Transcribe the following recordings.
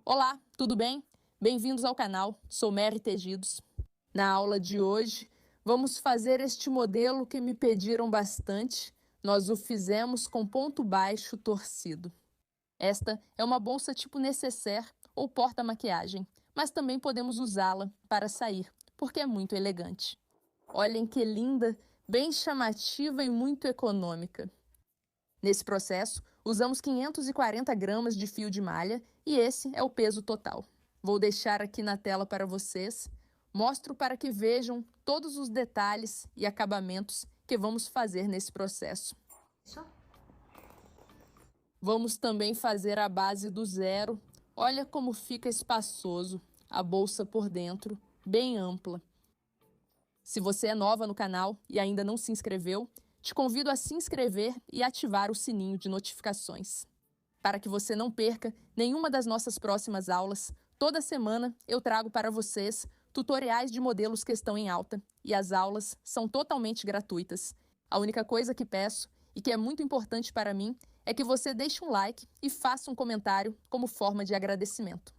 Olá, tudo bem? Bem-vindos ao canal, sou Mary Tegidos. Na aula de hoje, vamos fazer este modelo que me pediram bastante. Nós o fizemos com ponto baixo torcido. Esta é uma bolsa tipo nécessaire ou porta-maquiagem, mas também podemos usá-la para sair, porque é muito elegante. Olhem que linda, bem chamativa e muito econômica. Nesse processo, usamos 540 gramas de fio de malha e esse é o peso total. Vou deixar aqui na tela para vocês. Mostro para que vejam todos os detalhes e acabamentos que vamos fazer nesse processo. Vamos também fazer a base do zero. Olha como fica espaçoso, a bolsa por dentro, bem ampla. Se você é nova no canal e ainda não se inscreveu, te convido a se inscrever e ativar o sininho de notificações. Para que você não perca nenhuma das nossas próximas aulas, toda semana eu trago para vocês tutoriais de modelos que estão em alta e as aulas são totalmente gratuitas. A única coisa que peço, e que é muito importante para mim, é que você deixe um like e faça um comentário como forma de agradecimento.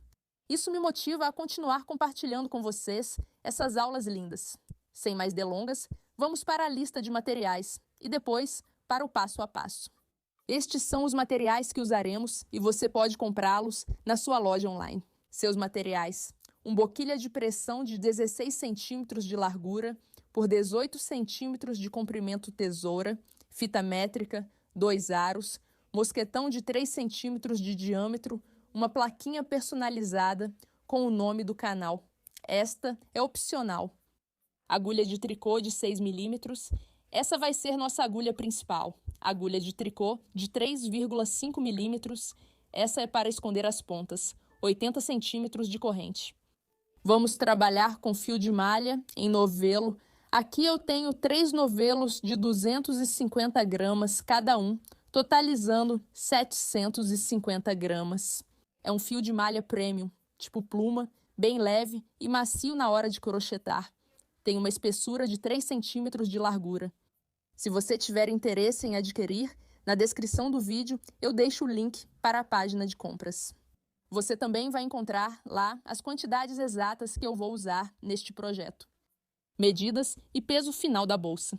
Isso me motiva a continuar compartilhando com vocês essas aulas lindas. Sem mais delongas, vamos para a lista de materiais e depois para o passo a passo. Estes são os materiais que usaremos e você pode comprá-los na sua loja online. Seus materiais: um boquilha de pressão de 16 centímetros de largura por 18 centímetros de comprimento tesoura, fita métrica, 2 aros, mosquetão de 3 centímetros de diâmetro, uma plaquinha personalizada com o nome do canal. Esta é opcional. Agulha de tricô de 6 milímetros. Essa vai ser nossa agulha principal. Agulha de tricô de 3,5 milímetros. Essa é para esconder as pontas. 80 centímetros de corrente. Vamos trabalhar com fio de malha em novelo. Aqui eu tenho 3 novelos de 250 gramas cada um, totalizando 750 gramas. É um fio de malha premium, tipo pluma, bem leve e macio na hora de crochetar. Tem uma espessura de 3 centímetros de largura. Se você tiver interesse em adquirir, na descrição do vídeo eu deixo o link para a página de compras. Você também vai encontrar lá as quantidades exatas que eu vou usar neste projeto. Medidas e peso final da bolsa.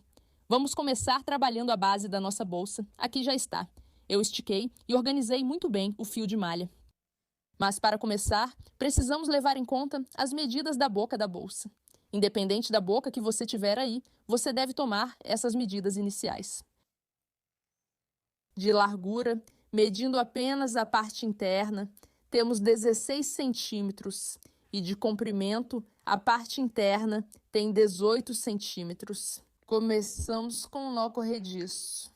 Vamos começar trabalhando a base da nossa bolsa. Aqui já está. Eu estiquei e organizei muito bem o fio de malha. Mas para começar, precisamos levar em conta as medidas da boca da bolsa. Independente da boca que você tiver aí, você deve tomar essas medidas iniciais. De largura, medindo apenas a parte interna, temos 16 centímetros e de comprimento, a parte interna tem 18 centímetros. Começamos com um nó corrediço.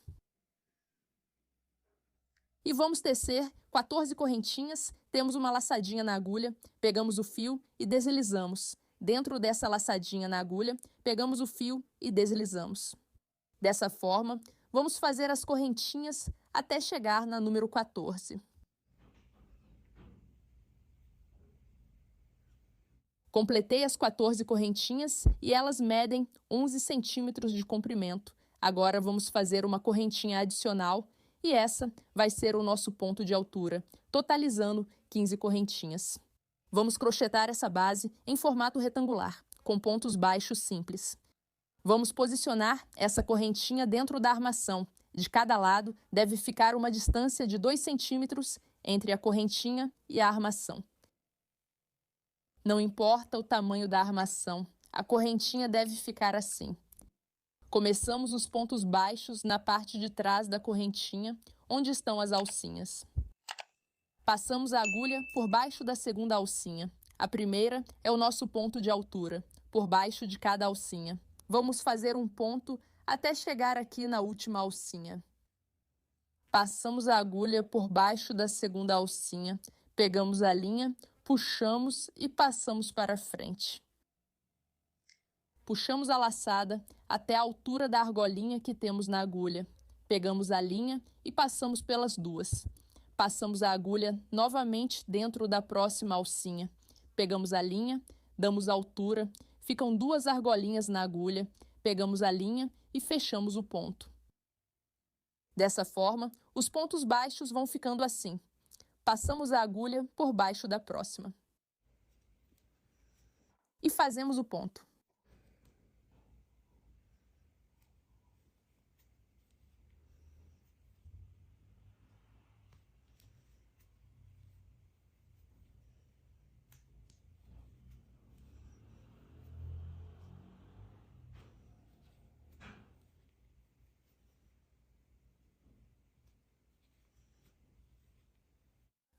E vamos tecer 14 correntinhas, temos uma laçadinha na agulha, pegamos o fio e deslizamos. Dentro dessa laçadinha na agulha, pegamos o fio e deslizamos. Dessa forma, vamos fazer as correntinhas até chegar na número 14. Completei as 14 correntinhas e elas medem 11 centímetros de comprimento. Agora vamos fazer uma correntinha adicional e essa vai ser o nosso ponto de altura, totalizando 15 correntinhas. Vamos crochetar essa base em formato retangular, com pontos baixos simples. Vamos posicionar essa correntinha dentro da armação. De cada lado deve ficar uma distância de 2 centímetros entre a correntinha e a armação. Não importa o tamanho da armação, a correntinha deve ficar assim. Começamos os pontos baixos na parte de trás da correntinha, onde estão as alcinhas. Passamos a agulha por baixo da segunda alcinha. A primeira é o nosso ponto de altura, por baixo de cada alcinha. Vamos fazer um ponto até chegar aqui na última alcinha. Passamos a agulha por baixo da segunda alcinha, pegamos a linha, puxamos e passamos para frente. Puxamos a laçada até a altura da argolinha que temos na agulha. Pegamos a linha e passamos pelas duas. Passamos a agulha novamente dentro da próxima alcinha. Pegamos a linha, damos altura, ficam 2 argolinhas na agulha, pegamos a linha e fechamos o ponto. Dessa forma, os pontos baixos vão ficando assim. passamos a agulha por baixo da próxima. E fazemos o ponto.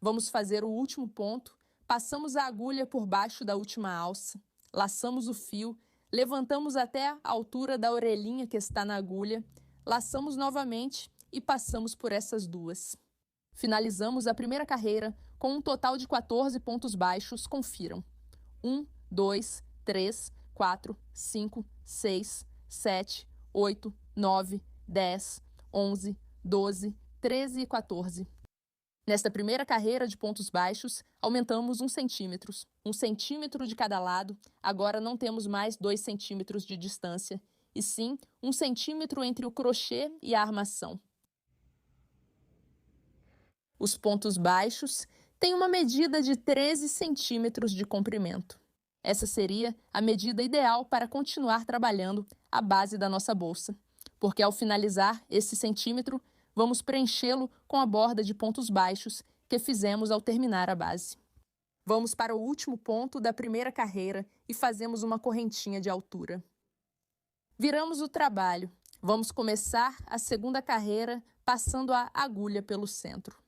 Vamos fazer o último ponto, passamos a agulha por baixo da última alça, laçamos o fio, levantamos até a altura da orelhinha que está na agulha, laçamos novamente e passamos por essas duas. Finalizamos a primeira carreira com um total de 14 pontos baixos, confiram. 1, 2, 3, 4, 5, 6, 7, 8, 9, 10, 11, 12, 13 e 14. Nesta primeira carreira de pontos baixos, aumentamos 1 centímetro. 1 centímetro de cada lado, agora não temos mais 2 centímetros de distância, e sim 1 centímetro entre o crochê e a armação. Os pontos baixos têm uma medida de 13 centímetros de comprimento. Essa seria a medida ideal para continuar trabalhando a base da nossa bolsa, porque ao finalizar esse centímetro, vamos preenchê-lo com a borda de pontos baixos que fizemos ao terminar a base. Vamos para o último ponto da primeira carreira e fazemos uma correntinha de altura. Viramos o trabalho. Vamos começar a segunda carreira passando a agulha pelo centro.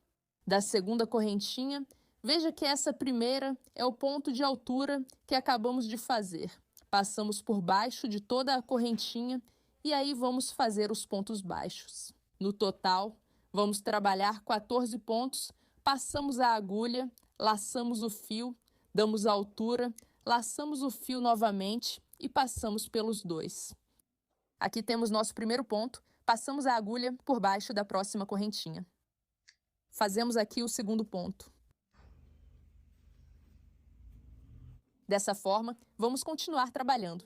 Da segunda correntinha, veja que essa primeira é o ponto de altura que acabamos de fazer. Passamos por baixo de toda a correntinha e aí vamos fazer os pontos baixos. No total, vamos trabalhar 14 pontos, passamos a agulha, laçamos o fio, damos a altura, laçamos o fio novamente e passamos pelos dois. Aqui temos nosso primeiro ponto, passamos a agulha por baixo da próxima correntinha. Fazemos aqui o segundo ponto. Dessa forma, vamos continuar trabalhando.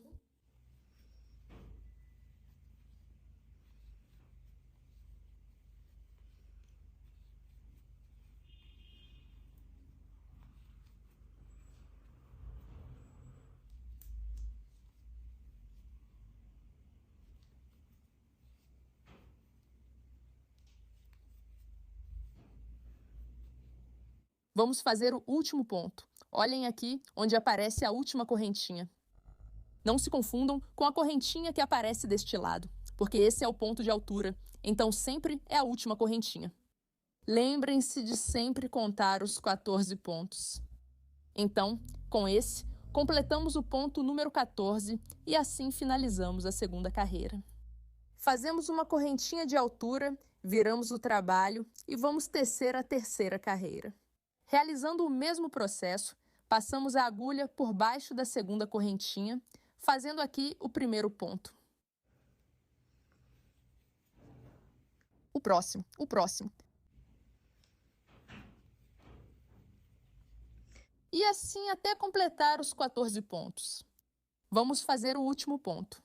Vamos fazer o último ponto. Olhem aqui onde aparece a última correntinha. Não se confundam com a correntinha que aparece deste lado, porque esse é o ponto de altura, então sempre é a última correntinha. Lembrem-se de sempre contar os 14 pontos. Então, com esse, completamos o ponto número 14 e assim finalizamos a segunda carreira. Fazemos uma correntinha de altura, viramos o trabalho e vamos tecer a terceira carreira. Realizando o mesmo processo, passamos a agulha por baixo da segunda correntinha, fazendo aqui o primeiro ponto. O próximo. E assim até completar os 14 pontos. Vamos fazer o último ponto.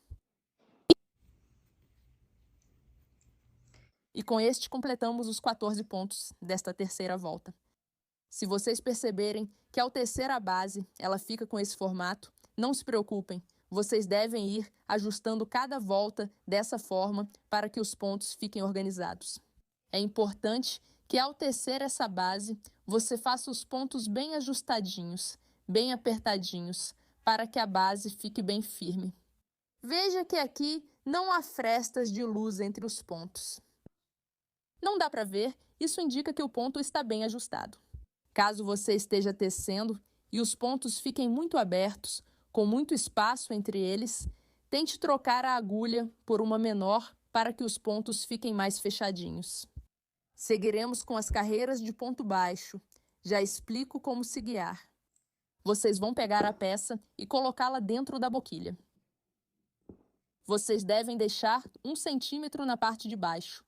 E com este completamos os 14 pontos desta terceira volta. Se vocês perceberem que ao tecer a base, ela fica com esse formato, não se preocupem, vocês devem ir ajustando cada volta dessa forma para que os pontos fiquem organizados. É importante que ao tecer essa base, você faça os pontos bem ajustadinhos, bem apertadinhos, para que a base fique bem firme. Veja que aqui não há frestas de luz entre os pontos. Não dá para ver, isso indica que o ponto está bem ajustado. Caso você esteja tecendo e os pontos fiquem muito abertos, com muito espaço entre eles, tente trocar a agulha por uma menor para que os pontos fiquem mais fechadinhos. Seguiremos com as carreiras de ponto baixo. Já explico como se guiar. Vocês vão pegar a peça e colocá-la dentro da boquilha. Vocês devem deixar 1 centímetro na parte de baixo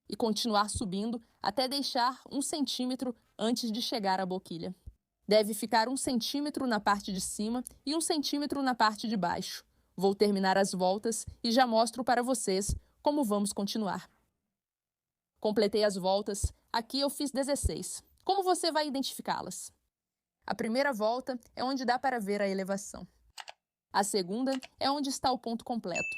e continuar subindo até deixar 1 centímetro antes de chegar à boquilha. Deve ficar 1 centímetro na parte de cima e 1 centímetro na parte de baixo. Vou terminar as voltas e já mostro para vocês como vamos continuar. Completei as voltas. Aqui eu fiz 16. Como você vai identificá-las? A primeira volta é onde dá para ver a elevação. A segunda é onde está o ponto completo.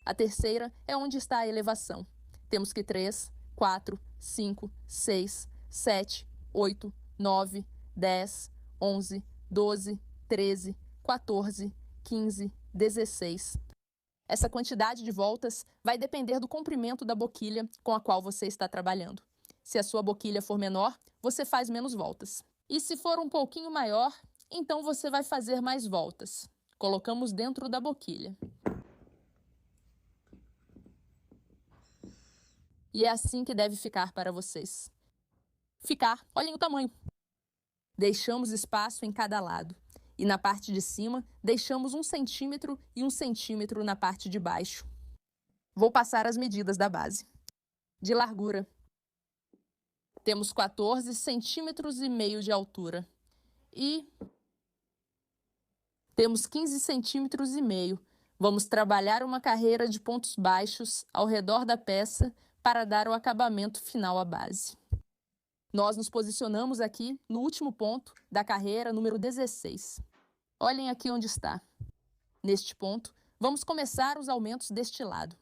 A terceira é onde está a elevação. Temos que 3, 4, 5, 6, 7, 8, 9, 10, 11, 12, 13, 14, 15, 16. Essa quantidade de voltas vai depender do comprimento da boquilha com a qual você está trabalhando. Se a sua boquilha for menor, você faz menos voltas. E se for um pouquinho maior, então você vai fazer mais voltas. Colocamos dentro da boquilha. E é assim que deve ficar para vocês. Olhem o tamanho. Deixamos espaço em cada lado. E na parte de cima, deixamos 1 centímetro e 1 centímetro na parte de baixo. Vou passar as medidas da base. De largura. Temos 14 centímetros e meio de altura. E temos 15 centímetros e meio. Vamos trabalhar uma carreira de pontos baixos ao redor da peça para dar o acabamento final à base. Nós nos posicionamos aqui no último ponto da carreira número 16. Olhem aqui onde está. Neste ponto, vamos começar os aumentos deste lado.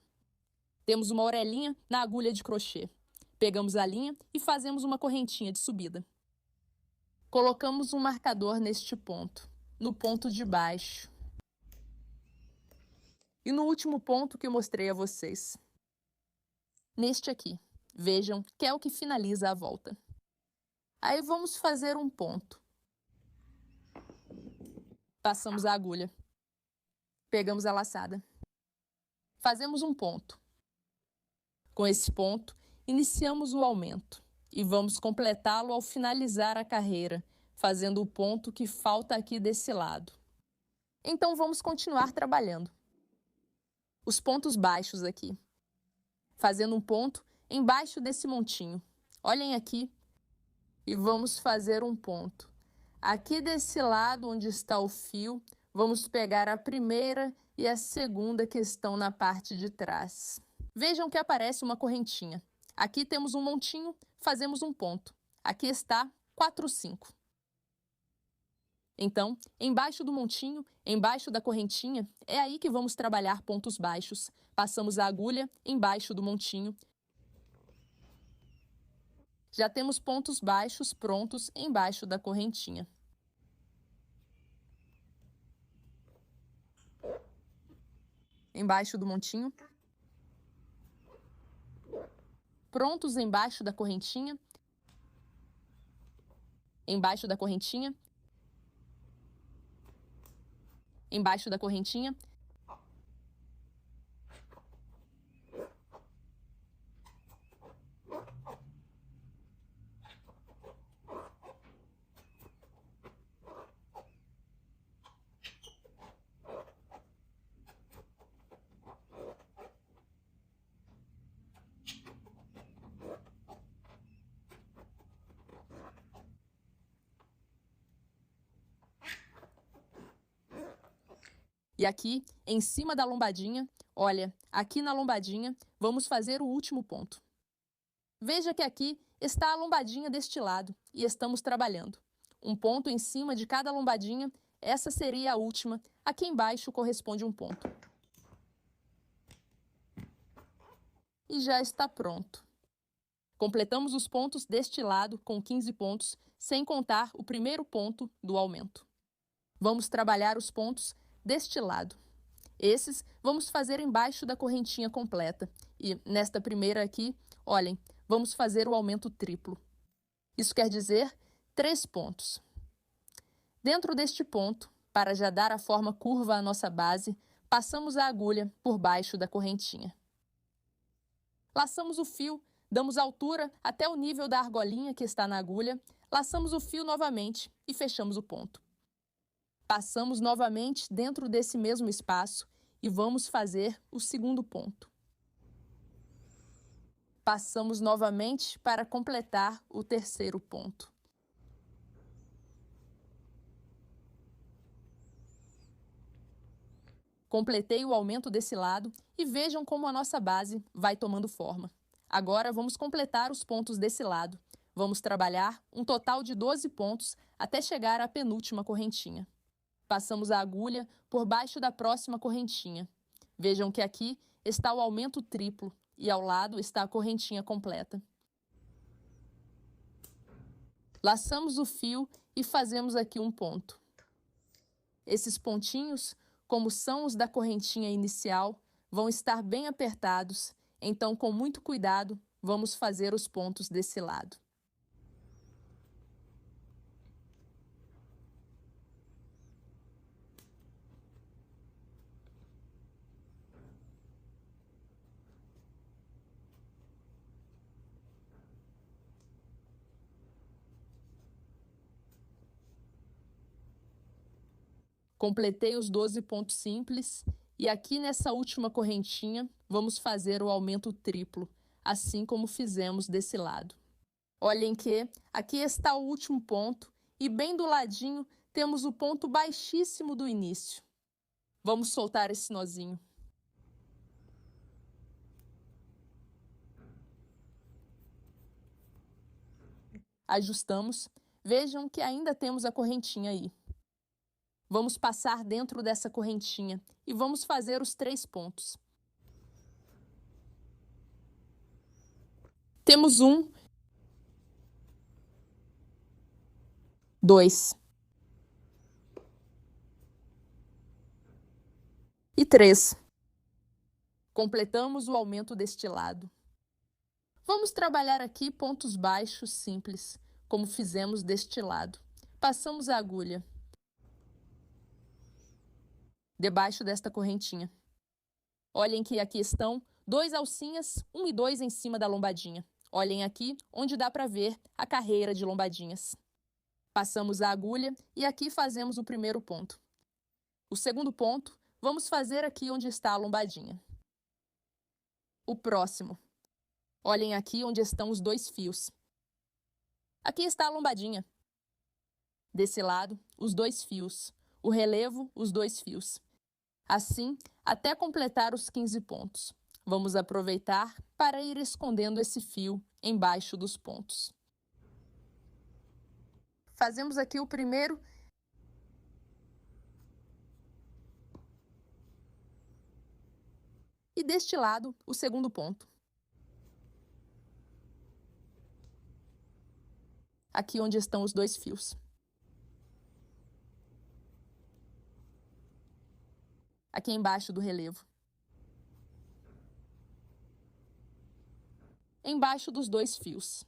Temos uma orelhinha na agulha de crochê. Pegamos a linha e fazemos uma correntinha de subida. Colocamos um marcador neste ponto, no ponto de baixo. E no último ponto que eu mostrei a vocês. Neste aqui. Vejam que é o que finaliza a volta. Aí vamos fazer um ponto. Passamos a agulha. Pegamos a laçada. Fazemos um ponto. Com esse ponto, iniciamos o aumento e vamos completá-lo ao finalizar a carreira, fazendo o ponto que falta aqui desse lado. Então vamos continuar trabalhando. Os pontos baixos aqui. Fazendo um ponto embaixo desse montinho. Olhem aqui e vamos fazer um ponto. Aqui desse lado onde está o fio, vamos pegar a primeira e a segunda que estão na parte de trás. Vejam que aparece uma correntinha. Aqui temos um montinho, fazemos um ponto. Aqui está 4, 5. Então, embaixo do montinho, embaixo da correntinha, é aí que vamos trabalhar pontos baixos. Passamos a agulha embaixo do montinho. Já temos pontos baixos prontos embaixo da correntinha. Embaixo do montinho. Prontos embaixo da correntinha. Embaixo da correntinha. Embaixo da correntinha. E aqui, em cima da lombadinha, olha, aqui na lombadinha, vamos fazer o último ponto. Veja que aqui está a lombadinha deste lado e estamos trabalhando. Um ponto em cima de cada lombadinha, essa seria a última. Aqui embaixo corresponde um ponto. E já está pronto. Completamos os pontos deste lado com 15 pontos, sem contar o primeiro ponto do aumento. Vamos trabalhar os pontos deste lado. Esses vamos fazer embaixo da correntinha completa. E nesta primeira aqui, olhem, vamos fazer o aumento triplo. Isso quer dizer 3 pontos. Dentro deste ponto, para já dar a forma curva à nossa base, passamos a agulha por baixo da correntinha. Laçamos o fio, damos altura até o nível da argolinha que está na agulha, laçamos o fio novamente e fechamos o ponto. Passamos novamente dentro desse mesmo espaço e vamos fazer o segundo ponto. Passamos novamente para completar o terceiro ponto. Completei o aumento desse lado e vejam como a nossa base vai tomando forma. Agora vamos completar os pontos desse lado. Vamos trabalhar um total de 12 pontos até chegar à penúltima correntinha. Passamos a agulha por baixo da próxima correntinha. Vejam que aqui está o aumento triplo e ao lado está a correntinha completa. Laçamos o fio e fazemos aqui um ponto. Esses pontinhos, como são os da correntinha inicial, vão estar bem apertados, então com muito cuidado vamos fazer os pontos desse lado. Completei os 12 pontos simples e aqui nessa última correntinha vamos fazer o aumento triplo, assim como fizemos desse lado. Olhem que aqui está o último ponto e bem do ladinho temos o ponto baixíssimo do início. Vamos soltar esse nozinho. Ajustamos. Vejam que ainda temos a correntinha aí. Vamos passar dentro dessa correntinha e vamos fazer os 3 pontos. Temos 1, 2 e 3. Completamos o aumento deste lado. Vamos trabalhar aqui pontos baixos simples, como fizemos deste lado. Passamos a agulha debaixo desta correntinha. Olhem que aqui estão 2 alcinhas, 1 e 2 em cima da lombadinha. Olhem aqui onde dá para ver a carreira de lombadinhas. Passamos a agulha e aqui fazemos o primeiro ponto. O segundo ponto, vamos fazer aqui onde está a lombadinha. O próximo. Olhem aqui onde estão os 2 fios. Aqui está a lombadinha. Desse lado, os 2 fios. O relevo, os 2 fios. Assim, até completar os 15 pontos. Vamos aproveitar para ir escondendo esse fio embaixo dos pontos. Fazemos aqui o primeiro e deste lado o segundo ponto. Aqui onde estão os 2 fios. Aqui embaixo do relevo. Embaixo dos 2 fios.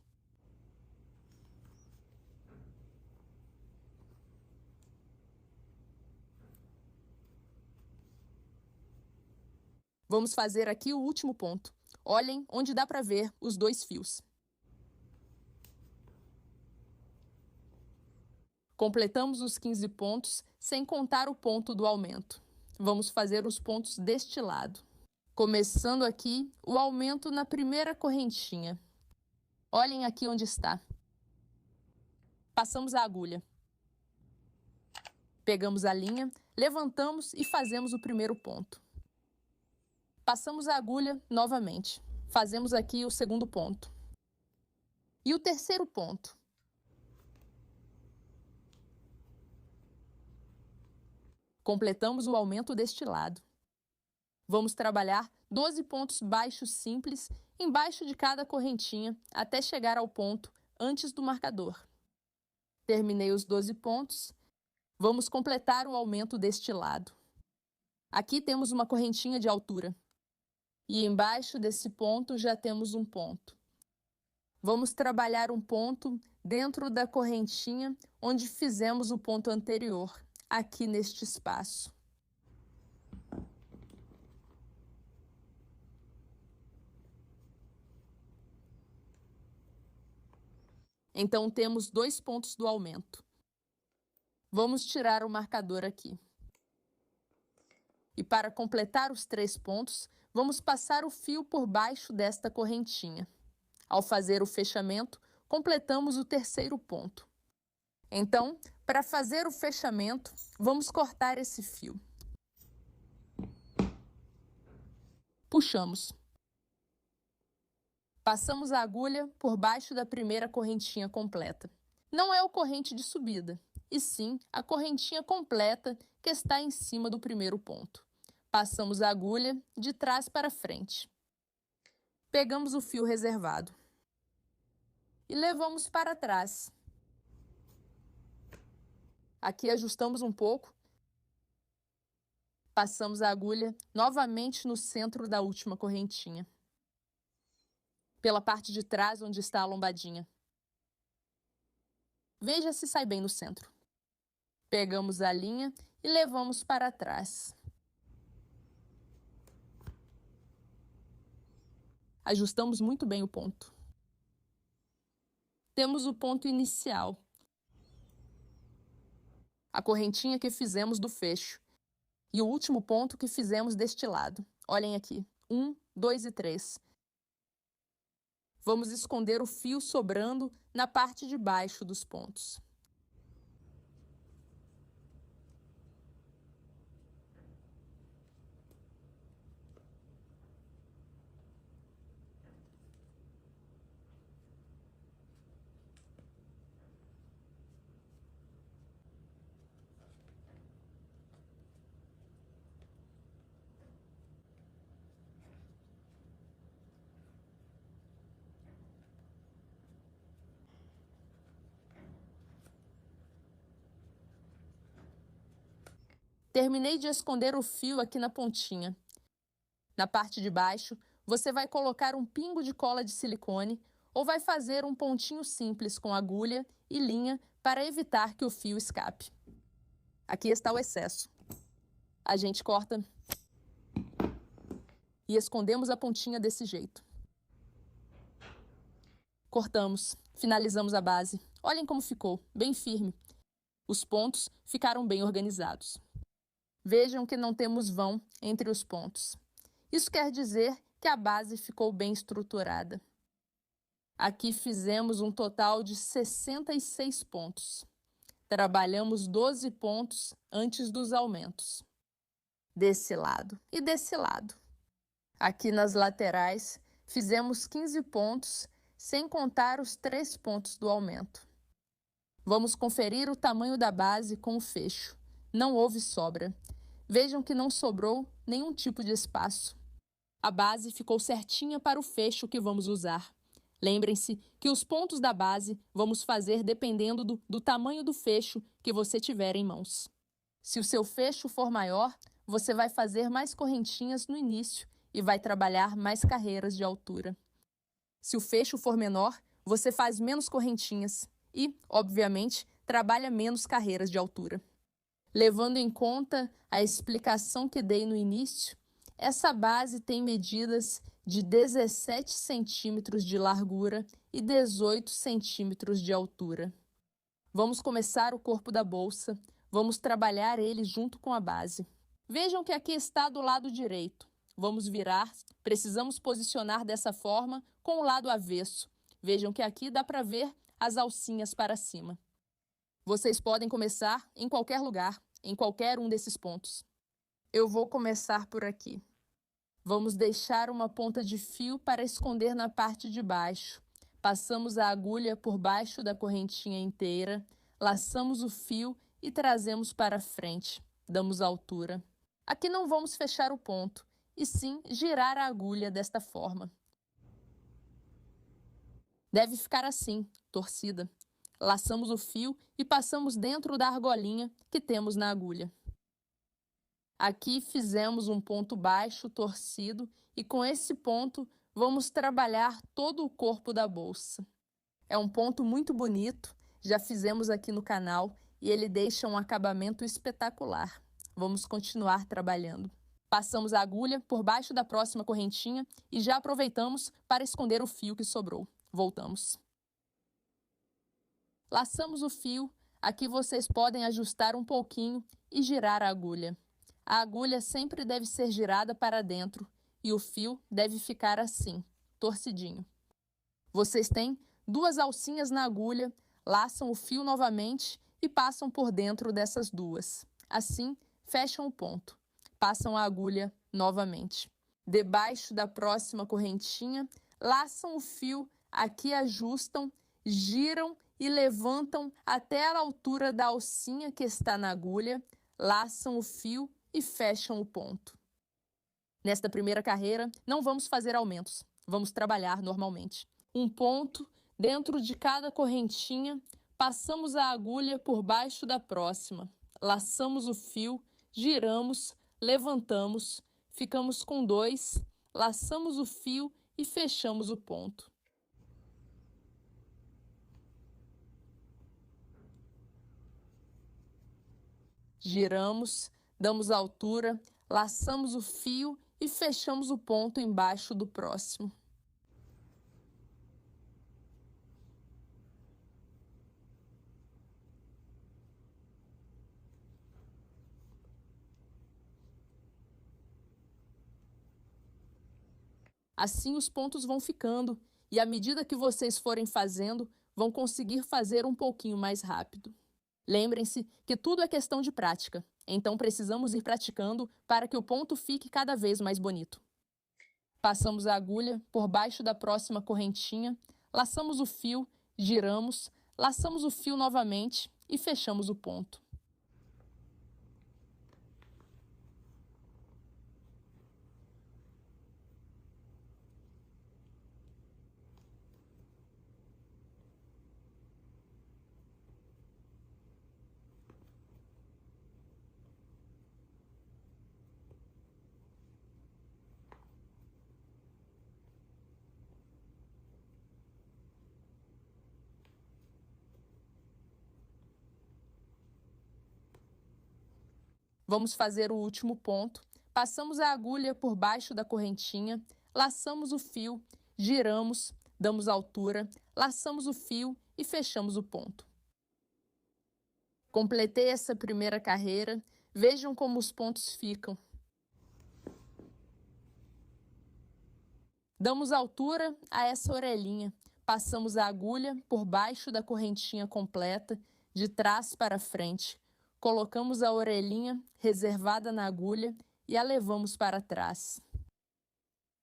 Vamos fazer aqui o último ponto. Olhem onde dá para ver os 2 fios. Completamos os 15 pontos sem contar o ponto do aumento. Vamos fazer os pontos deste lado. Começando aqui o aumento na primeira correntinha. Olhem aqui onde está. Passamos a agulha. Pegamos a linha, levantamos e fazemos o primeiro ponto. Passamos a agulha novamente. Fazemos aqui o segundo ponto. E o terceiro ponto. Completamos o aumento deste lado. Vamos trabalhar 12 pontos baixos simples embaixo de cada correntinha até chegar ao ponto antes do marcador. Terminei os 12 pontos. Vamos completar o aumento deste lado. Aqui temos uma correntinha de altura. E embaixo desse ponto já temos um ponto. Vamos trabalhar um ponto dentro da correntinha onde fizemos o ponto anterior, aqui neste espaço. Então, temos 2 pontos do aumento. Vamos tirar o marcador aqui. E para completar os 3 pontos, vamos passar o fio por baixo desta correntinha. Ao fazer o fechamento, completamos o terceiro ponto. Então, para fazer o fechamento, vamos cortar esse fio. Puxamos. Passamos a agulha por baixo da primeira correntinha completa. Não é o corrente de subida, e sim a correntinha completa que está em cima do primeiro ponto. Passamos a agulha de trás para frente. Pegamos o fio reservado e levamos para trás. Aqui ajustamos um pouco. Passamos a agulha novamente no centro da última correntinha, pela parte de trás onde está a lombadinha. Veja se sai bem no centro. Pegamos a linha e levamos para trás. Ajustamos muito bem o ponto. Temos o ponto inicial, a correntinha que fizemos do fecho, e o último ponto que fizemos deste lado. Olhem aqui, 1, 2 e 3. Vamos esconder o fio sobrando na parte de baixo dos pontos. Terminei de esconder o fio aqui na pontinha. Na parte de baixo, você vai colocar um pingo de cola de silicone ou vai fazer um pontinho simples com agulha e linha para evitar que o fio escape. Aqui está o excesso. A gente corta e escondemos a pontinha desse jeito. Cortamos, finalizamos a base. Olhem como ficou, bem firme. Os pontos ficaram bem organizados. Vejam que não temos vão entre os pontos. Isso quer dizer que a base ficou bem estruturada. Aqui fizemos um total de 66 pontos. Trabalhamos 12 pontos antes dos aumentos. Desse lado e desse lado. Aqui nas laterais, fizemos 15 pontos, sem contar os 3 pontos do aumento. Vamos conferir o tamanho da base com o fecho. Não houve sobra. Vejam que não sobrou nenhum tipo de espaço. A base ficou certinha para o fecho que vamos usar. Lembrem-se que os pontos da base vamos fazer dependendo do tamanho do fecho que você tiver em mãos. Se o seu fecho for maior, você vai fazer mais correntinhas no início e vai trabalhar mais carreiras de altura. Se o fecho for menor, você faz menos correntinhas e, obviamente, trabalha menos carreiras de altura. Levando em conta a explicação que dei no início, essa base tem medidas de 17 centímetros de largura e 18 centímetros de altura. Vamos começar o corpo da bolsa, vamos trabalhar ele junto com a base. Vejam que aqui está do lado direito. Vamos virar, precisamos posicionar dessa forma com o lado avesso. Vejam que aqui dá para ver as alcinhas para cima. Vocês podem começar em qualquer lugar, em qualquer um desses pontos. Eu vou começar por aqui. Vamos deixar uma ponta de fio para esconder na parte de baixo. Passamos a agulha por baixo da correntinha inteira, laçamos o fio e trazemos para frente. Damos altura. Aqui não vamos fechar o ponto, e sim girar a agulha desta forma. Deve ficar assim, torcida. Laçamos o fio e passamos dentro da argolinha que temos na agulha. Aqui fizemos um ponto baixo torcido e com esse ponto vamos trabalhar todo o corpo da bolsa. É um ponto muito bonito, já fizemos aqui no canal e ele deixa um acabamento espetacular. Vamos continuar trabalhando. Passamos a agulha por baixo da próxima correntinha e já aproveitamos para esconder o fio que sobrou. Voltamos. Laçamos o fio, aqui vocês podem ajustar um pouquinho e girar a agulha. A agulha sempre deve ser girada para dentro e o fio deve ficar assim, torcidinho. Vocês têm 2 alcinhas na agulha, laçam o fio novamente e passam por dentro dessas 2. Assim, fecham o ponto. Passam a agulha novamente. Debaixo da próxima correntinha, laçam o fio, aqui ajustam, giram e levantam até a altura da alcinha que está na agulha, laçam o fio e fecham o ponto. Nesta primeira carreira, não vamos fazer aumentos, vamos trabalhar normalmente. Um ponto dentro de cada correntinha, passamos a agulha por baixo da próxima, laçamos o fio, giramos, levantamos, ficamos com 2, laçamos o fio e fechamos o ponto. Giramos, damos altura, laçamos o fio e fechamos o ponto embaixo do próximo. Assim os pontos vão ficando e à medida que vocês forem fazendo, vão conseguir fazer um pouquinho mais rápido. Lembrem-se que tudo é questão de prática, então precisamos ir praticando para que o ponto fique cada vez mais bonito. Passamos a agulha por baixo da próxima correntinha, laçamos o fio, giramos, laçamos o fio novamente e fechamos o ponto. Vamos fazer o último ponto. Passamos a agulha por baixo da correntinha, laçamos o fio, giramos, damos altura, laçamos o fio e fechamos o ponto. Completei essa primeira carreira. Vejam como os pontos ficam. Damos altura a essa orelhinha. Passamos a agulha por baixo da correntinha completa, de trás para frente. Colocamos a orelhinha reservada na agulha e a levamos para trás.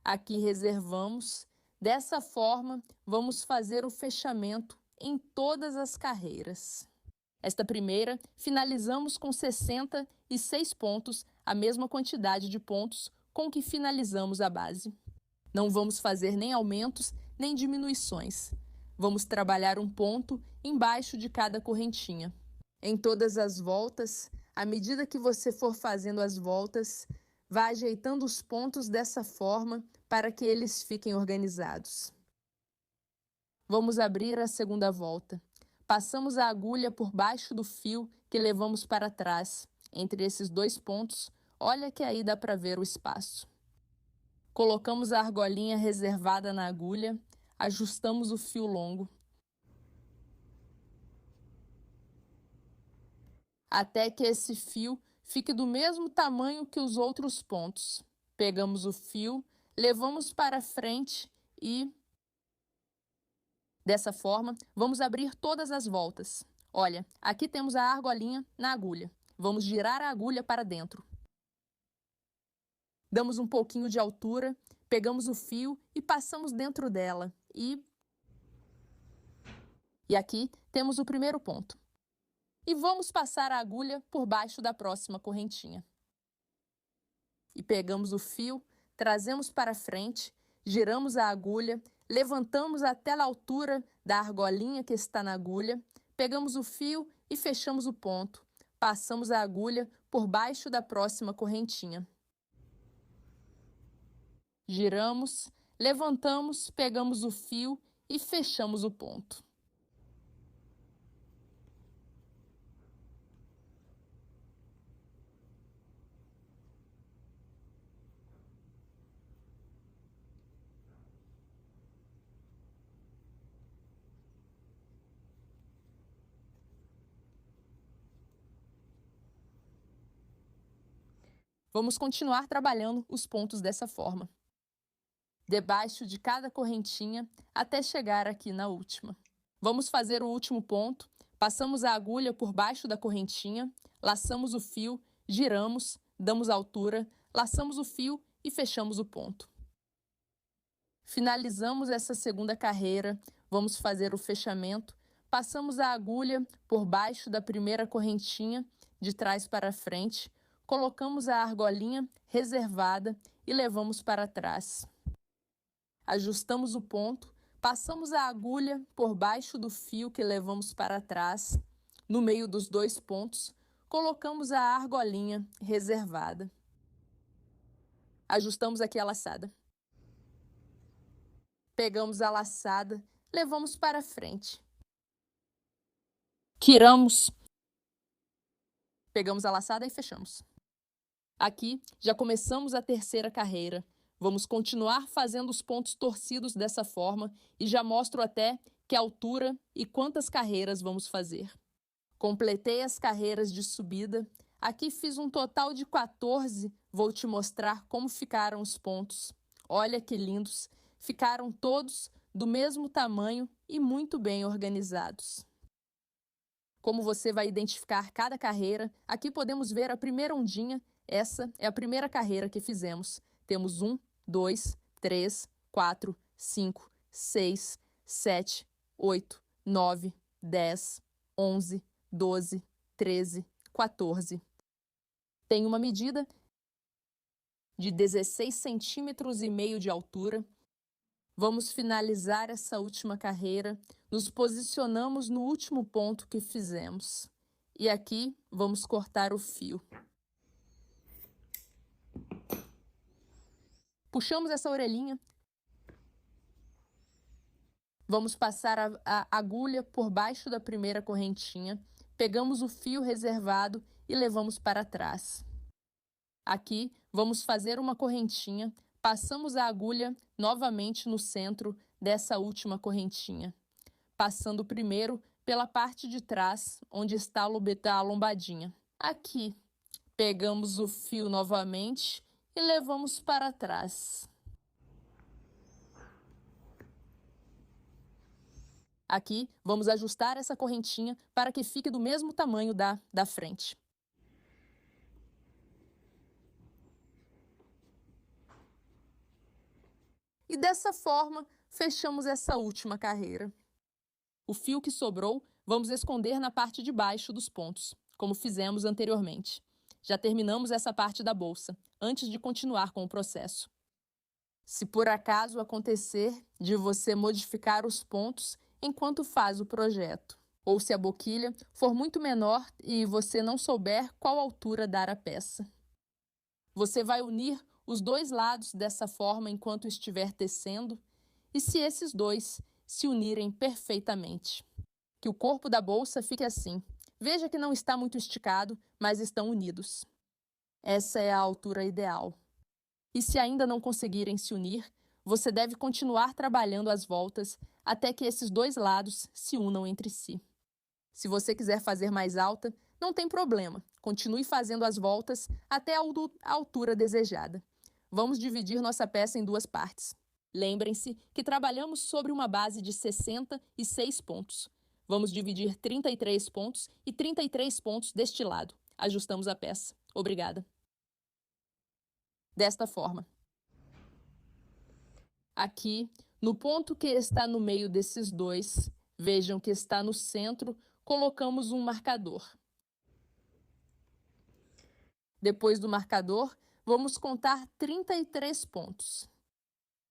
Aqui reservamos. Dessa forma, vamos fazer o fechamento em todas as carreiras. Esta primeira, finalizamos com 66 pontos, a mesma quantidade de pontos com que finalizamos a base. Não vamos fazer nem aumentos, nem diminuições. Vamos trabalhar um ponto embaixo de cada correntinha. Em todas as voltas, à medida que você for fazendo as voltas, vá ajeitando os pontos dessa forma para que eles fiquem organizados. Vamos abrir a segunda volta. Passamos a agulha por baixo do fio que levamos para trás. Entre esses 2 pontos, olha que aí dá para ver o espaço. Colocamos a argolinha reservada na agulha, ajustamos o fio longo, até que esse fio fique do mesmo tamanho que os outros pontos. Pegamos o fio, levamos para frente e, dessa forma, vamos abrir todas as voltas. Olha, aqui temos a argolinha na agulha. Vamos girar a agulha para dentro. Damos um pouquinho de altura, pegamos o fio e passamos dentro dela. E aqui temos o primeiro ponto. E vamos passar a agulha por baixo da próxima correntinha. E pegamos o fio, trazemos para frente, giramos a agulha, levantamos até a altura da argolinha que está na agulha, pegamos o fio e fechamos o ponto. Passamos a agulha por baixo da próxima correntinha. Giramos, levantamos, pegamos o fio e fechamos o ponto. Vamos continuar trabalhando os pontos dessa forma, debaixo de cada correntinha até chegar aqui na última. Vamos fazer o último ponto, passamos a agulha por baixo da correntinha, laçamos o fio, giramos, damos altura, laçamos o fio e fechamos o ponto. Finalizamos essa segunda carreira, vamos fazer o fechamento, passamos a agulha por baixo da primeira correntinha, de trás para frente, colocamos a argolinha reservada e levamos para trás. Ajustamos o ponto, passamos a agulha por baixo do fio que levamos para trás, no meio dos dois pontos, colocamos a argolinha reservada. Ajustamos aqui a laçada. Pegamos a laçada, levamos para frente. Quiramos. Pegamos a laçada e fechamos. Aqui já começamos a terceira carreira. Vamos continuar fazendo os pontos torcidos dessa forma e já mostro até que altura e quantas carreiras vamos fazer. Completei as carreiras de subida. Aqui fiz um total de 14. Vou te mostrar como ficaram os pontos. Olha que lindos! Ficaram todos do mesmo tamanho e muito bem organizados. Como você vai identificar cada carreira, aqui podemos ver a primeira ondinha. Essa é a primeira carreira que fizemos. Temos 1, 2, 3, 4, 5, 6, 7, 8, 9, 10, 11, 12, 13, 14. Tem uma medida de 16 centímetros e meio de altura. Vamos finalizar essa última carreira. Nos posicionamos no último ponto que fizemos. E aqui vamos cortar o fio. Puxamos essa orelhinha. Vamos passar a agulha por baixo da primeira correntinha. Pegamos o fio reservado e levamos para trás. Aqui vamos fazer uma correntinha. Passamos a agulha novamente no centro dessa última correntinha, passando primeiro pela parte de trás, onde está a lombadinha. Aqui, pegamos o fio novamente e levamos para trás. Aqui, vamos ajustar essa correntinha para que fique do mesmo tamanho da frente. E dessa forma, fechamos essa última carreira. O fio que sobrou, vamos esconder na parte de baixo dos pontos, como fizemos anteriormente. Já terminamos essa parte da bolsa, antes de continuar com o processo. Se por acaso acontecer de você modificar os pontos enquanto faz o projeto, ou se a boquilha for muito menor e você não souber qual altura dar à peça, você vai unir os dois lados dessa forma enquanto estiver tecendo, e se esses dois se unirem perfeitamente. Que o corpo da bolsa fique assim. Veja que não está muito esticado, mas estão unidos. Essa é a altura ideal. E se ainda não conseguirem se unir, você deve continuar trabalhando as voltas até que esses dois lados se unam entre si. Se você quiser fazer mais alta, não tem problema. Continue fazendo as voltas até a altura desejada. Vamos dividir nossa peça em duas partes. Lembrem-se que trabalhamos sobre uma base de 66 pontos. Vamos dividir 33 pontos e 33 pontos deste lado. Ajustamos a peça. Obrigada. Desta forma. Aqui, no ponto que está no meio desses dois, vejam que está no centro, colocamos um marcador. Depois do marcador, vamos contar 33 pontos.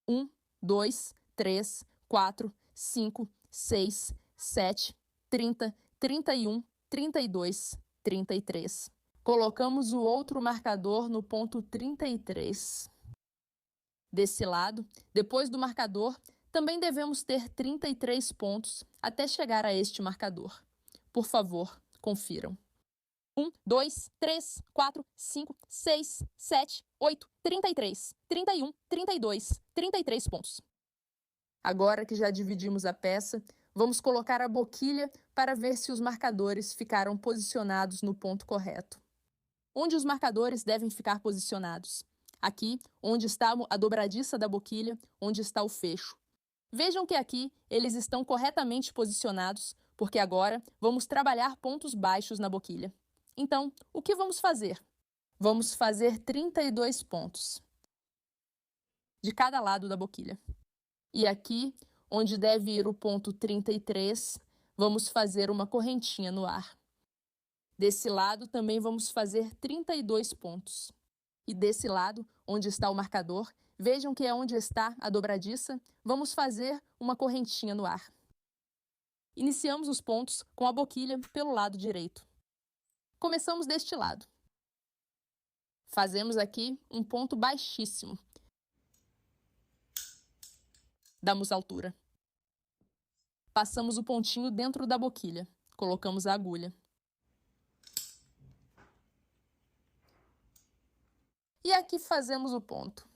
1, 2, 3, 4, 5, 6, 7, 30, 31, 32, 33. Colocamos o outro marcador no ponto 33. Desse lado, depois do marcador, também devemos ter 33 pontos até chegar a este marcador. Por favor, confiram. 1, 2, 3, 4, 5, 6, 7, 8, 33, 31, 32, 33 pontos. Agora que já dividimos a peça, vamos colocar a boquilha para ver se os marcadores ficaram posicionados no ponto correto. Onde os marcadores devem ficar posicionados? Aqui, onde está a dobradiça da boquilha, onde está o fecho. Vejam que aqui eles estão corretamente posicionados, porque agora vamos trabalhar pontos baixos na boquilha. Então, o que vamos fazer? Vamos fazer 32 pontos de cada lado da boquilha. E aqui, onde deve ir o ponto 33, vamos fazer uma correntinha no ar. Desse lado também vamos fazer 32 pontos. E desse lado, onde está o marcador, vejam que é onde está a dobradiça, vamos fazer uma correntinha no ar. Iniciamos os pontos com a boquilha pelo lado direito. Começamos deste lado. Fazemos aqui um ponto baixíssimo. Damos altura. Passamos o pontinho dentro da boquilha. Colocamos a agulha. E aqui fazemos o ponto.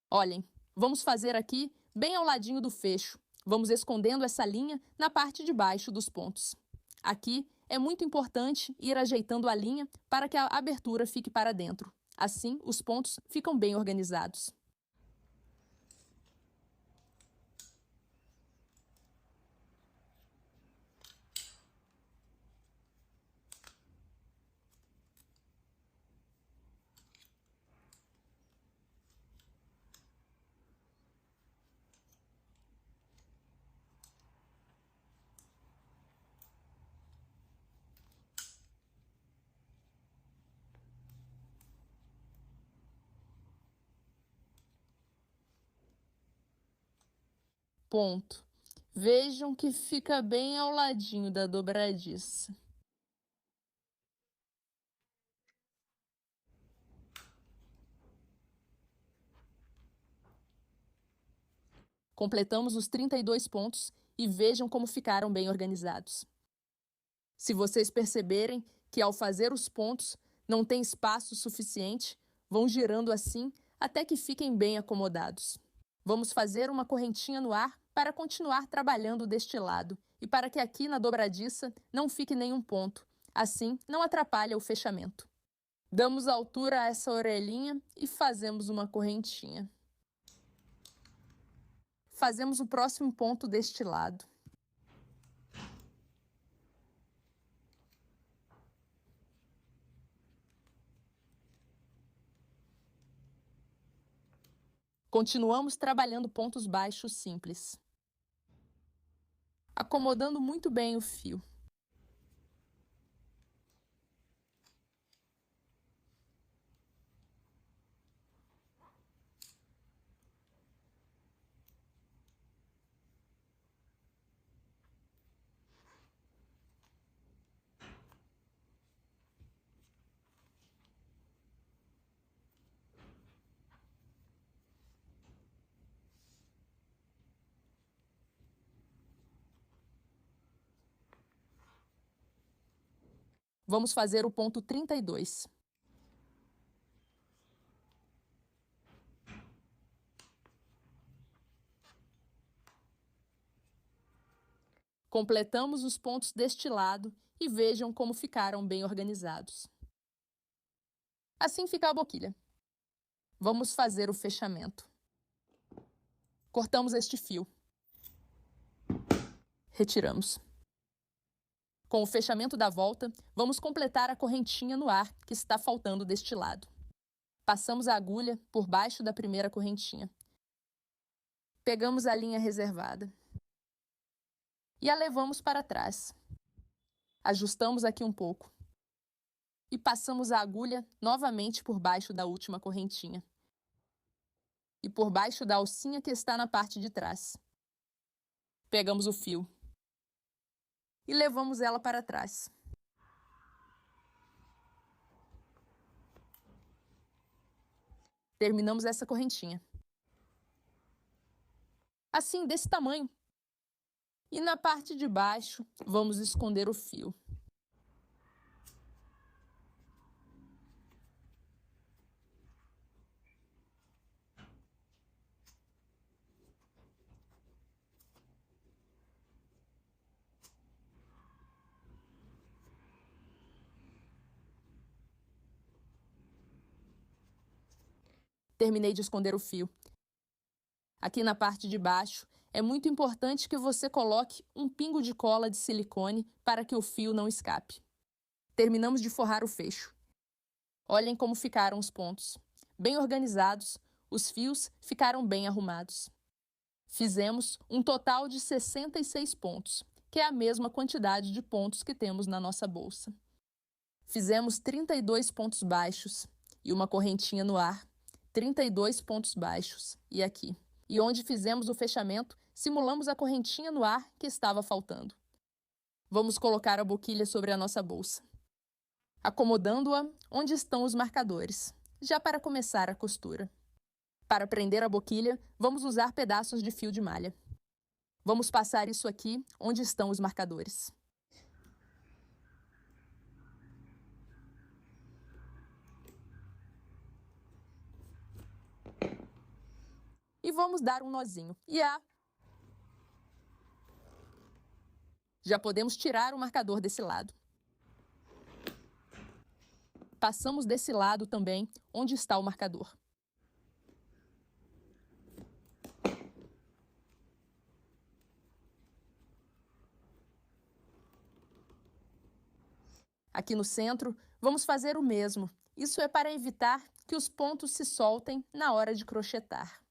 Olhem, vamos fazer aqui bem ao ladinho do fecho. Vamos escondendo essa linha na parte de baixo dos pontos. Aqui é muito importante ir ajeitando a linha para que a abertura fique para dentro. Assim, os pontos ficam bem organizados. Ponto. Vejam que fica bem ao ladinho da dobradiça. Completamos os 32 pontos e vejam como ficaram bem organizados. Se vocês perceberem que ao fazer os pontos não tem espaço suficiente, vão girando assim até que fiquem bem acomodados. Vamos fazer uma correntinha no ar para continuar trabalhando deste lado e para que aqui na dobradiça não fique nenhum ponto, assim não atrapalha o fechamento. Damos altura a essa orelhinha e fazemos uma correntinha. Fazemos o próximo ponto deste lado. Continuamos trabalhando pontos baixos simples, acomodando muito bem o fio. Vamos fazer o ponto 32. Completamos os pontos deste lado e vejam como ficaram bem organizados. Assim fica a boquilha. Vamos fazer o fechamento. Cortamos este fio. Retiramos. Com o fechamento da volta, vamos completar a correntinha no ar que está faltando deste lado. Passamos a agulha por baixo da primeira correntinha. Pegamos a linha reservada e a levamos para trás. Ajustamos aqui um pouco e passamos a agulha novamente por baixo da última correntinha e por baixo da alcinha que está na parte de trás. Pegamos o fio e levamos ela para trás. Terminamos essa correntinha. Assim, desse tamanho. E na parte de baixo, vamos esconder o fio. Terminei de esconder o fio. Aqui na parte de baixo, é muito importante que você coloque um pingo de cola de silicone para que o fio não escape. Terminamos de forrar o fecho. Olhem como ficaram os pontos. Bem organizados, Os fios ficaram bem arrumados. Fizemos um total de 66 pontos, que é a mesma quantidade de pontos que temos na nossa bolsa. Fizemos 32 pontos baixos e uma correntinha no ar, 32 pontos baixos e aqui. E onde fizemos o fechamento, simulamos a correntinha no ar que estava faltando. Vamos colocar a boquilha sobre a nossa bolsa, acomodando-a onde estão os marcadores, já para começar a costura. Para prender a boquilha, vamos usar pedaços de fio de malha. Vamos passar isso aqui onde estão os marcadores. E vamos dar um nozinho. Já podemos tirar o marcador desse lado. Passamos desse lado também, onde está o marcador. Aqui no centro, vamos fazer o mesmo. Isso é para evitar que os pontos se soltem na hora de crochetar.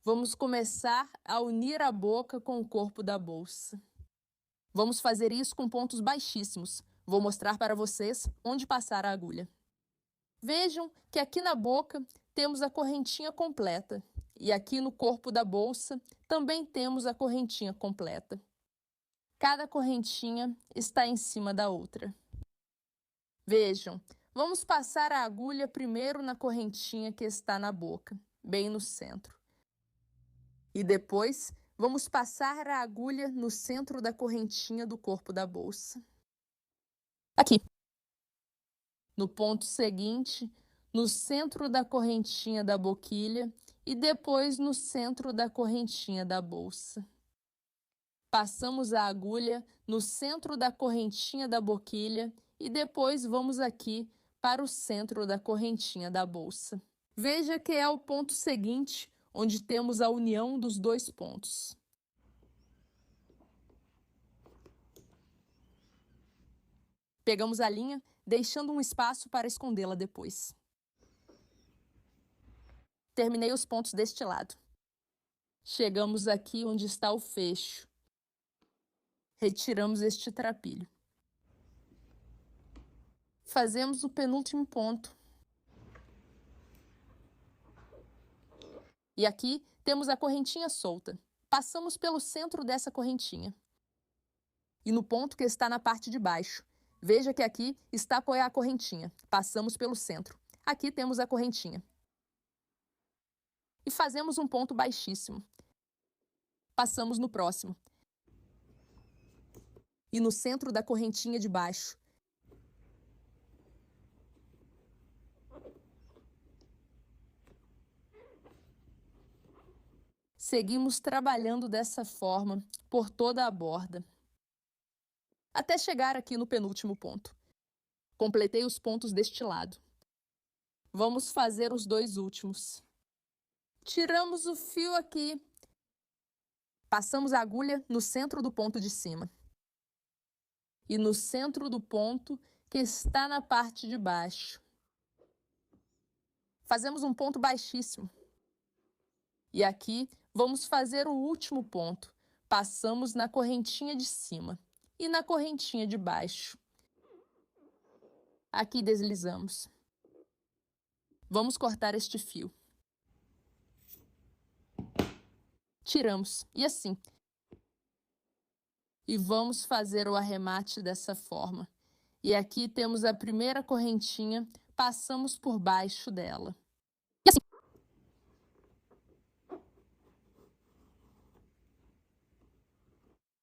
Vamos começar a unir a boca com o corpo da bolsa. Vamos fazer isso com pontos baixíssimos. Vou mostrar para vocês onde passar a agulha. Vejam que aqui na boca temos a correntinha completa. E aqui no corpo da bolsa também temos a correntinha completa. Cada correntinha está em cima da outra. Vejam, vamos passar a agulha primeiro na correntinha que está na boca, bem no centro. E depois, vamos passar a agulha no centro da correntinha do corpo da bolsa. Aqui. No ponto seguinte, no centro da correntinha da boquilha e depois no centro da correntinha da bolsa. Passamos a agulha no centro da correntinha da boquilha e depois vamos aqui para o centro da correntinha da bolsa. Veja que é o ponto seguinte, onde temos a união dos dois pontos. Pegamos a linha, deixando um espaço para escondê-la depois. Terminei os pontos deste lado. Chegamos aqui onde está o fecho. Retiramos este trapilho. Fazemos o penúltimo ponto. E aqui temos a correntinha solta. Passamos pelo centro dessa correntinha. E no ponto que está na parte de baixo. Veja que aqui está a correntinha. Passamos pelo centro. Aqui temos a correntinha. E fazemos um ponto baixíssimo. Passamos no próximo. E no centro da correntinha de baixo. Seguimos trabalhando dessa forma por toda a borda, até chegar aqui no penúltimo ponto. Completei os pontos deste lado. Vamos fazer os dois últimos. Tiramos o fio aqui. Passamos a agulha no centro do ponto de cima. E no centro do ponto que está na parte de baixo. Fazemos um ponto baixíssimo. E aqui vamos fazer o último ponto. Passamos na correntinha de cima e na correntinha de baixo. Aqui deslizamos. Vamos cortar este fio. Tiramos, e assim. E vamos fazer o arremate dessa forma. E aqui temos a primeira correntinha, passamos por baixo dela. E assim.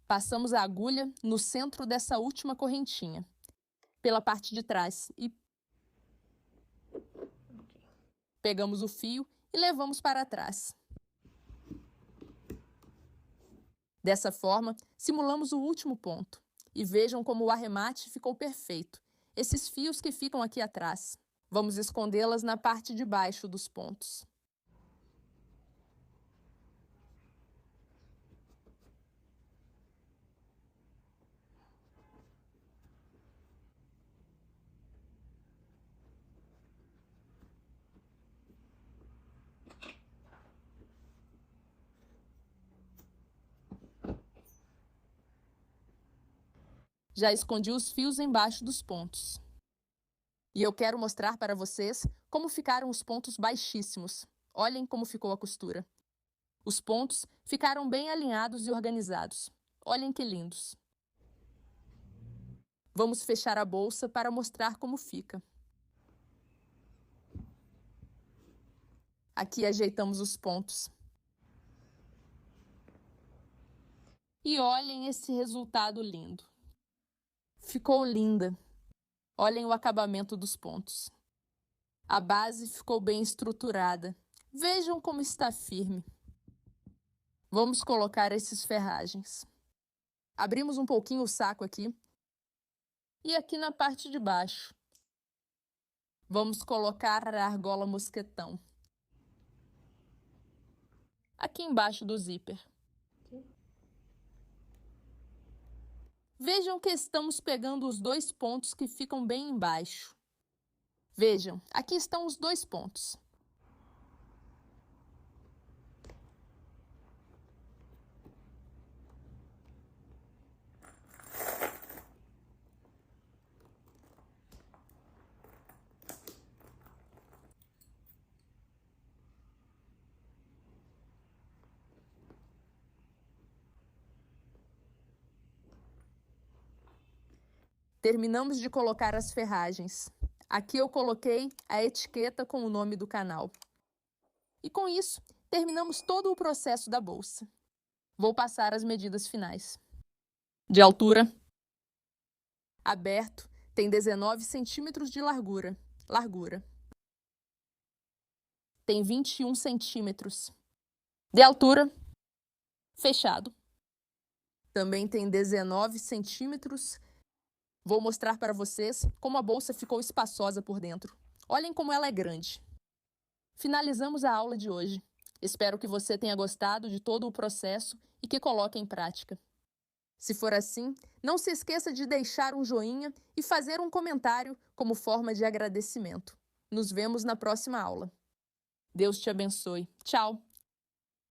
Passamos a agulha no centro dessa última correntinha, pela parte de trás, e pegamos o fio e levamos para trás. Dessa forma, simulamos o último ponto. E vejam como o arremate ficou perfeito. Esses fios que ficam aqui atrás. Vamos escondê-las na parte de baixo dos pontos. Já escondi os fios embaixo dos pontos. E eu quero mostrar para vocês como ficaram os pontos baixíssimos. Olhem como ficou a costura. Os pontos ficaram bem alinhados e organizados. Olhem que lindos. Vamos fechar a bolsa para mostrar como fica. Aqui ajeitamos os pontos. E olhem esse resultado lindo. Ficou linda. Olhem o acabamento dos pontos. A base ficou bem estruturada. Vejam como está firme. Vamos colocar esses ferragens. Abrimos um pouquinho o saco aqui. E aqui na parte de baixo. Vamos colocar a argola mosquetão. Aqui embaixo do zíper. Vejam que estamos pegando os 2 pontos que ficam bem embaixo. Vejam, aqui estão os 2 pontos. Terminamos de colocar as ferragens. Aqui eu coloquei a etiqueta com o nome do canal. E com isso, terminamos todo o processo da bolsa. Vou passar as medidas finais. De altura. Aberto, tem 19 centímetros de largura. Tem 21 centímetros. De altura. Fechado. Também tem 19 centímetros. Vou mostrar para vocês como a bolsa ficou espaçosa por dentro. Olhem como ela é grande. Finalizamos a aula de hoje. Espero que você tenha gostado de todo o processo e que coloque em prática. Se for assim, não se esqueça de deixar um joinha e fazer um comentário como forma de agradecimento. Nos vemos na próxima aula. Deus te abençoe. Tchau!